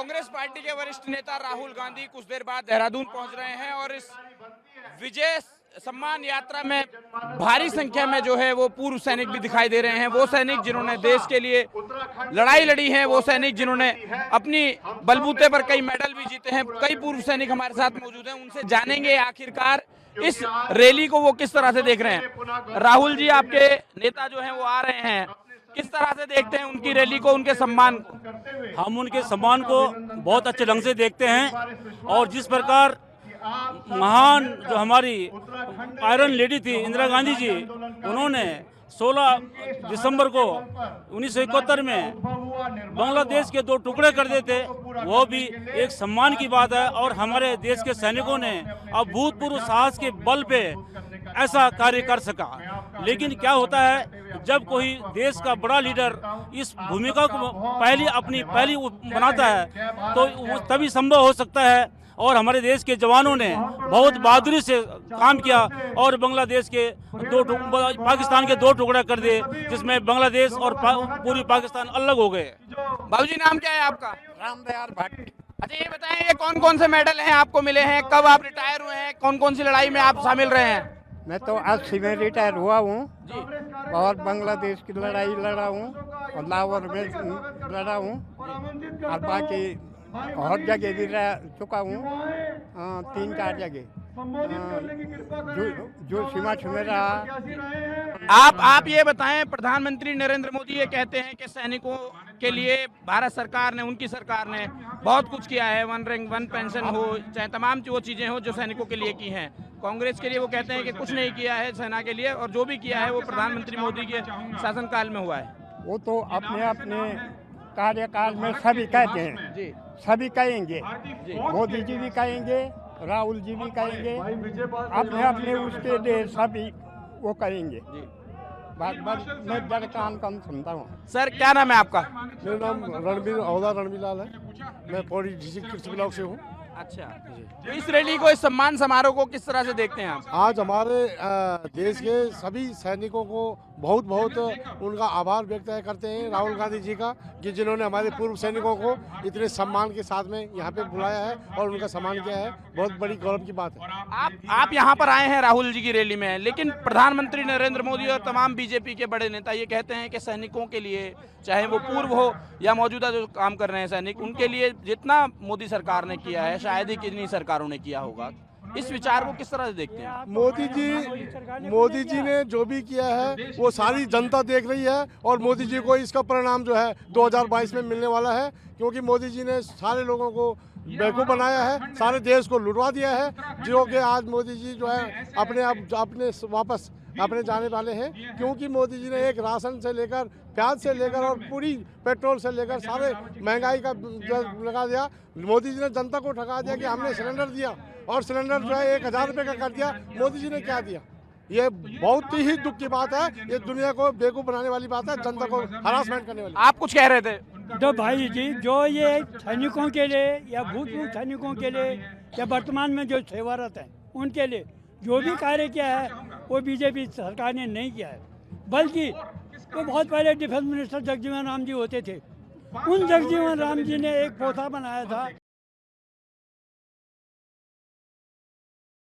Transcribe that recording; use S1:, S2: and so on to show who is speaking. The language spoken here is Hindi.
S1: कांग्रेस पार्टी के वरिष्ठ नेता राहुल गांधी कुछ देर बाद देहरादून पहुंच रहे हैं और इस विजय सम्मान यात्रा में भारी संख्या में जो है वो पूर्व सैनिक भी दिखाई दे रहे हैं। वो सैनिक जिन्होंने देश के लिए लड़ाई लड़ी है, वो सैनिक जिन्होंने अपनी बलबूते पर कई मेडल भी जीते हैं। कई पूर्व सैनिक हमारे साथ मौजूद हैं, उनसे जानेंगे आखिरकार इस रैली को वो किस तरह से देख रहे हैं। राहुल जी, आपके नेता जो हैं वो आ रहे हैं, किस तरह से देखते हैं उनकी रैली को, उनके सम्मान को?
S2: हम उनके सम्मान को बहुत अच्छे ढंग से देखते हैं और जिस प्रकार महान जो हमारी आयरन लेडी थी इंदिरा गांधी जी, उन्होंने 16 दिसंबर को 1971 में बांग्लादेश के 2 टुकड़े कर दिए थे, वो भी एक सम्मान की बात है। और हमारे देश के सैनिकों ने अभूतपूर्व साहस के बल पे ऐसा कार्य कर सका। लेकिन क्या होता है, जब कोई देश का बड़ा लीडर इस भूमिका को अपनी पहली बनाता है तो वो तभी संभव हो सकता है। और हमारे देश के जवानों ने बहुत बहादुरी से काम किया और बांग्लादेश के पाकिस्तान के 2 टुकड़े कर दिए, जिसमें बांग्लादेश और पूरी पाकिस्तान अलग हो गए।
S1: बाबूजी, नाम क्या है आपका?
S3: रामदयाल भट्ट।
S1: अच्छा, ये बताएं, ये कौन कौन से मेडल हैं आपको मिले हैं? कब आप रिटायर हुए हैं? कौन कौन सी लड़ाई में आप शामिल रहे हैं?
S3: मैं तो 80 में रिटायर हुआ हूँ और बांग्लादेश की लड़ाई लड़ा हूँ और लाहौर में लड़ा हूँ और बाकी और जगह भी रह चुका हूँ, 3-4 जगह जो सीमा में रहा।
S1: आप ये बताएं, प्रधानमंत्री नरेंद्र मोदी ये कहते हैं कि सैनिकों के लिए भारत सरकार ने, उनकी सरकार ने बहुत कुछ किया है, 1 रैंक 1 पेंशन हो, चाहे तमाम वो चीजें हो जो सैनिकों के लिए की हैं। कांग्रेस के लिए वो कहते हैं कि कुछ नहीं किया है सेना के लिए, और जो भी किया है वो प्रधानमंत्री मोदी के शासनकाल में हुआ है।
S3: वो तो अपने अपने कार्यकाल में सभी कहते हैं जी, सभी कहेंगे, मोदी जी भी कहेंगे, राहुल जी भी कहेंगे, अपने अपने उसके लिए सभी वो कहेंगे। मैं बड़े कान कम सुनता हूँ।
S1: सर, क्या नाम है आपका?
S4: मेरा नाम रणबीर लाल है। मैं पौड़ी डिस्ट्रिक्ट कृषि ब्लॉक से हूँ।
S1: अच्छा, तो इस रैली को, इस सम्मान समारोह को किस तरह से देखते हैं आप?
S4: आज हमारे देश के सभी सैनिकों को बहुत बहुत उनका आभार व्यक्त करते हैं राहुल गांधी जी का, कि जिन्होंने हमारे पूर्व सैनिकों को इतने सम्मान के साथ में यहाँ पे बुलाया है और उनका सम्मान किया है। बहुत बड़ी गौरव की बात है।
S1: आप यहाँ पर आए हैं राहुल जी की रैली में, लेकिन प्रधानमंत्री नरेंद्र मोदी और तमाम बीजेपी के बड़े नेता ये कहते हैं कि सैनिकों के लिए, चाहे वो पूर्व हो या मौजूदा जो काम कर रहे हैं सैनिक, उनके लिए जितना मोदी सरकार ने किया है शायद ही कितनी सरकारों ने किया होगा। इस विचार को किस तरह से देखते हैं?
S4: मोदी जी ने जो भी किया है वो सारी जनता देख रही है और मोदी जी को इसका परिणाम जो है 2022 में मिलने वाला है, क्योंकि मोदी जी ने सारे लोगों को बेवकूफ़ बनाया है, सारे देश को लुटवा दिया है, जो कि आज मोदी जी जो है अपने वापस अपने जाने वाले हैं। क्योंकि मोदी जी ने एक राशन से लेकर, प्याज से लेकर और पूरी पेट्रोल से लेकर सारे महंगाई का लगा दिया। मोदी जी ने जनता को ठगा दिया कि हमने सिलेंडर दिया और सिलेंडर जो है 1000 रुपये का कर दिया। मोदी जी ने क्या दिया? ये बहुत ही दुख की बात है। ये दुनिया को बेवकूफ़ बनाने वाली बात है, जनता को हरासमेंट करने वाली।
S1: आप कुछ कह रहे थे?
S5: तो भाई जी, जो ये सैनिकों के लिए या भूतपूर्व सैनिकों के लिए या वर्तमान में जो सेवारत हैं उनके लिए जो भी कार्य किया है वो बीजेपी सरकार ने नहीं किया है, बल्कि वो बहुत पहले डिफेंस मिनिस्टर जगजीवन राम जी होते थे। उन जगजीवन राम जी ने एक पोथा बनाया था